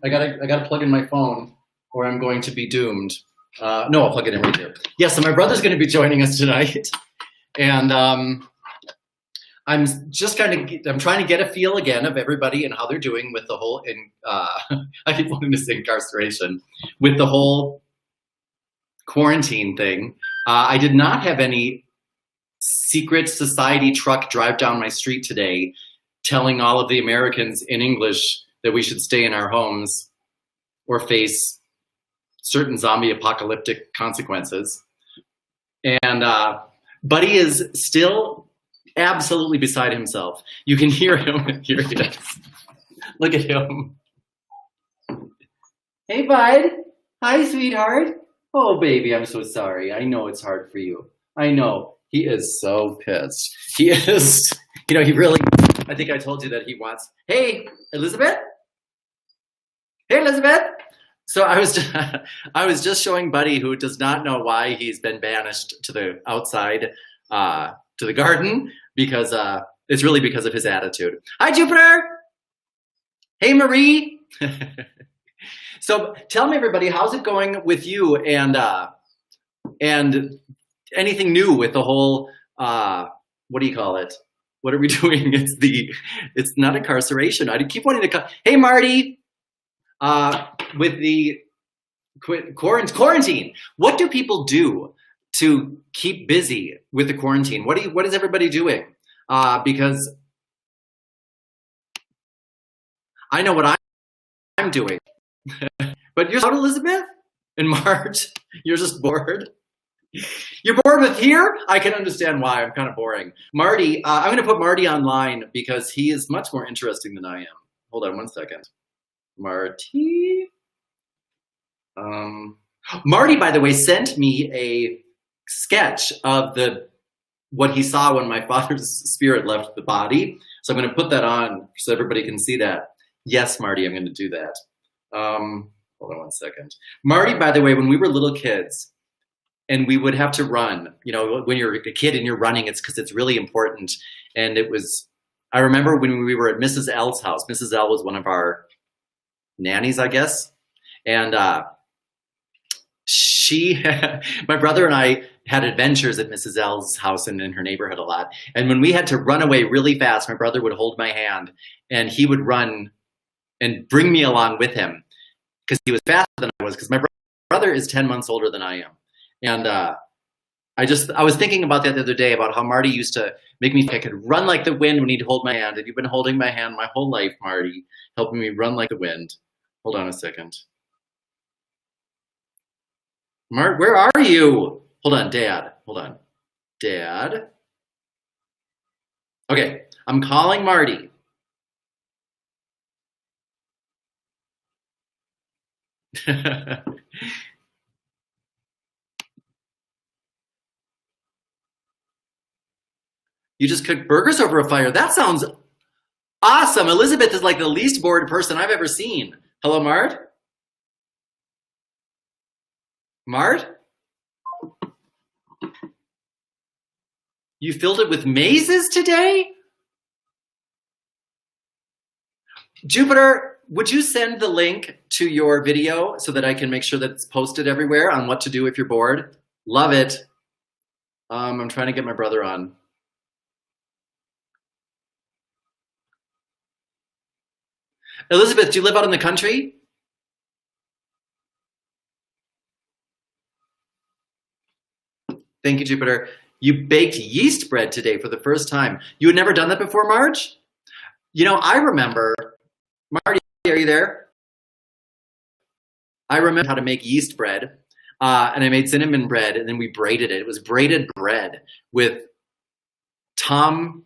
I gotta plug in my phone, or I'm going to be doomed. No, I'll plug it in right there. Yeah, so my brother's going to be joining us tonight, and I'm trying to get a feel again of everybody and how they're doing with the whole. I keep wanting to say incarceration with the whole quarantine thing. I did not have any secret society truck drive down my street today telling all of the Americans in English that we should stay in our homes or face certain zombie apocalyptic consequences. And Buddy is still absolutely beside himself. You can hear him. Here he is. Look at him. Hey, Bud. Hi, sweetheart. Oh, baby, I'm so sorry. I know it's hard for you. I know. He is so pissed. He is, he really, I think I told you that he wants, hey, Elizabeth? Hey, Elizabeth? So I was just showing Buddy, who does not know why he's been banished to the outside, to the garden, because it's really because of his attitude. Hi, Jupiter. Hey, Marie. So tell me, everybody, how's it going with you, and anything new with the whole, what do you call it? What are we doing? It's not incarceration. I keep wanting to hey, Marty, with the quarantine, what do people do to keep busy with the quarantine? What is everybody doing? Because I know what I'm doing. But you're out, Elizabeth? In March, you're just bored? You're bored with here? I can understand why. I'm kind of boring. Marty, I'm going to put Marty online because he is much more interesting than I am. Hold on one second. Marty. Marty, by the way, sent me a sketch of what he saw when my father's spirit left the body. So I'm going to put that on so everybody can see that. Yes, Marty, I'm going to do that. Hold on one second. Marty, by the way, when we were little kids and we would have to run, when you're a kid and you're running, it's because it's really important. And I remember when we were at Mrs. L's house. Mrs. L was one of our nannies, I guess. And my brother and I had adventures at Mrs. L's house and in her neighborhood a lot. And when we had to run away really fast, my brother would hold my hand and he would run and bring me along with him because he was faster than I was, because my brother is 10 months older than I am. And I was thinking about that the other day, about how Marty used to make me think I could run like the wind when he'd hold my hand. And you've been holding my hand my whole life, Marty, helping me run like the wind. Hold on a second. Mart, where are you? Hold on, Dad. Hold on. Dad. Okay, I'm calling Marty. You just cooked burgers over a fire. That sounds awesome. Elizabeth is like the least bored person I've ever seen. Hello, Mart? Mart? You filled it with mazes today? Jupiter, would you send the link to your video so that I can make sure that it's posted everywhere on what to do if you're bored? Love it. I'm trying to get my brother on. Elizabeth, do you live out in the country? Thank you, Jupiter. You baked yeast bread today for the first time. You had never done that before, Marge? I remember, Marty, are you there? I remember how to make yeast bread, and I made cinnamon bread, and then we braided it. It was braided bread with Tom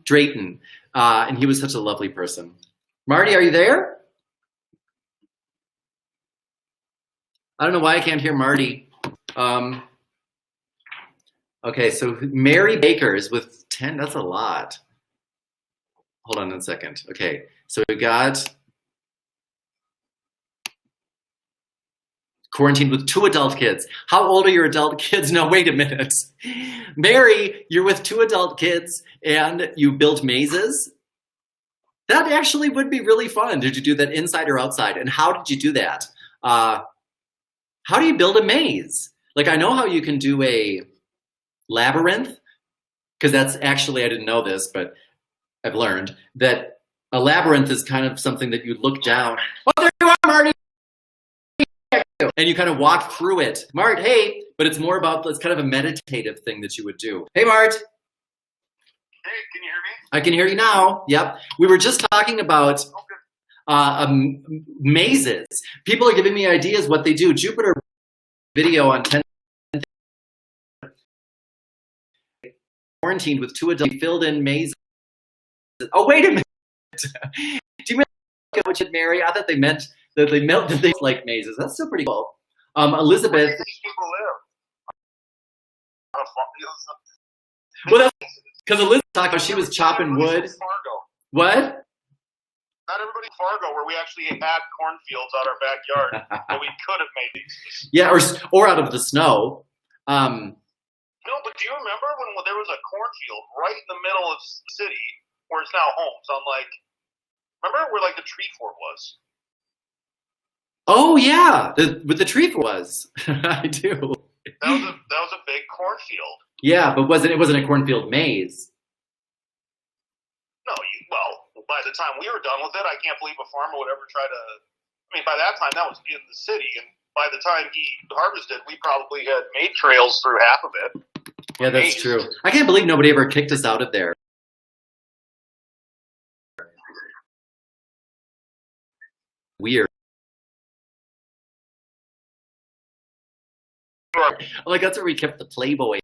Drayton, and he was such a lovely person. Marty, are you there? I don't know why I can't hear Marty. Okay, so Mary Baker's with 10, that's a lot. Hold on a second. Okay, so we got quarantined with 2 adult kids. How old are your adult kids? No, wait a minute. Mary, you're with 2 adult kids and you built mazes? That actually would be really fun. Did you do that inside or outside? And how did you do that? How do you build a maze? Like, I know how you can do a labyrinth, because that's actually, I didn't know this, but I've learned that a labyrinth is kind of something that you look down. Oh, there you are, Marty! And you kind of walk through it. Mart, hey, but it's more about, it's kind of a meditative thing that you would do. Hey, Mart. Hey, can you hear me? I can hear you now. Yep. We were just talking about mazes. People are giving me ideas what they do. Jupiter video on 10 quarantined with 2 adults filled in mazes. Oh, wait a minute. Do you remember what you Mary? I thought they meant that they melted things like mazes. That's still pretty cool. Elizabeth. Where do these people live? Well, that's because Elizabeth talked about she was chopping wood. Fargo. What? Not everybody in Fargo, where we actually had cornfields out our backyard, but we could have made these. Yeah, or out of the snow. No, but do you remember when there was a cornfield right in the middle of the city where it's now homes on remember where the tree fort was? Oh yeah, with the tree was. I do. That was a big cornfield. Yeah, but it wasn't a cornfield maze. No, by the time we were done with it, I can't believe a farmer would ever try to. I mean, by that time that was in the city, and by the time he harvested, we probably had made trails through half of it. Yeah, that's true. I can't believe nobody ever kicked us out of there. Weird. Like, that's where we kept the Playboys.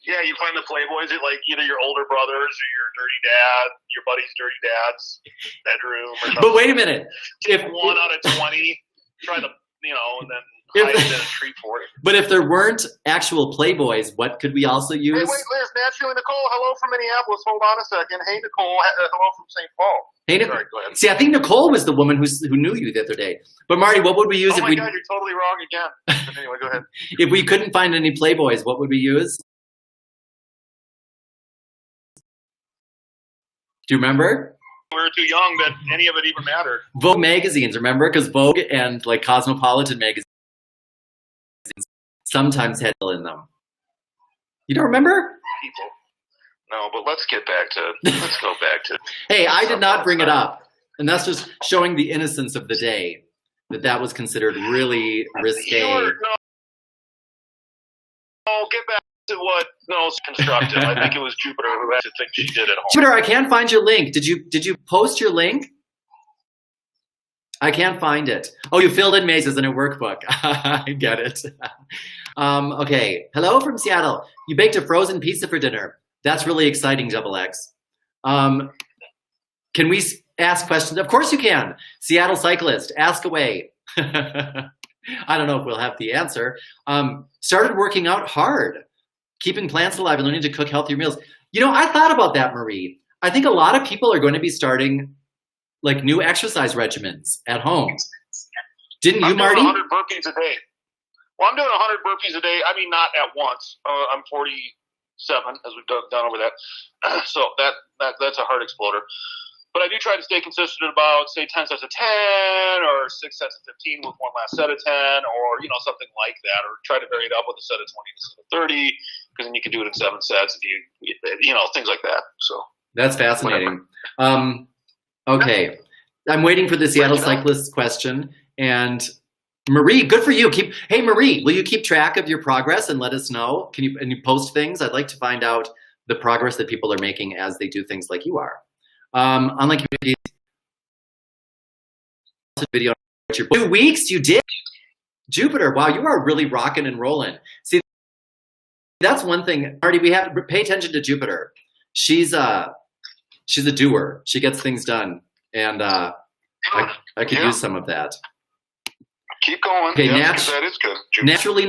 Yeah, you find the Playboys at either your older brothers or your dirty dad, your buddy's dirty dad's bedroom. Or something. But wait a minute. If 1 out of 20 try to, and then hide it in a tree fort. But if there weren't actual Playboys, what could we also use? Hey, wait, there's naturally Nicole. Hello from Minneapolis. Hold on a second. Hey, Nicole. Hello from St. Paul. Hey, sorry, go ahead. See, I think Nicole was the woman who knew you the other day. But Marty, what would we use if we? Oh my God, you're totally wrong again. But anyway, go ahead. If we couldn't find any Playboys, what would we use? Do you remember? We were too young that any of it even mattered. Vogue magazines, remember? Because Vogue and Cosmopolitan magazines sometimes had in them. You don't remember? People. No, but let's go back to. Hey, I did not bring it up, and that's just showing the innocence of the day. That was considered really risque. No, get back to what? No, it's constructive. I think it was Jupiter who had to think she did it. Jupiter, I can't find your link. Did you post your link? I can't find it. Oh, you filled in mazes in a workbook. I get it. Okay. Hello from Seattle. You baked a frozen pizza for dinner. That's really exciting, Double X. Can we ask questions? Of course you can. Seattle cyclist, ask away. I don't know if we'll have the answer. Started working out hard, keeping plants alive and learning to cook healthier meals. I thought about that, Marie. I think a lot of people are going to be starting new exercise regimens at home. Didn't you, Marty? I'm doing 100 burpees a day. Well, I'm doing 100 burpees a day. I mean, not at once. I'm 47, as we've done over that. So that's a heart exploder. But I do try to stay consistent about, say, 10 sets of 10 or 6 sets of 15 with one last set of 10 or, something like that. Or try to vary it up with a set of 20 and a set of 30 because then you can do it in 7 sets if things like that. So that's fascinating. Okay. I'm waiting for the Seattle cyclist question. And Marie, good for you. Hey, Marie, will you keep track of your progress and let us know? Can you post things? I'd like to find out the progress that people are making as they do things like you are. Online communities, video. 2 weeks, you did. Jupiter, wow, you are really rocking and rolling. See, that's one thing, Marty. We have to pay attention to Jupiter. She's a doer. She gets things done, and I could use some of that. Keep going. Okay, that is good. Jupiter. Naturally.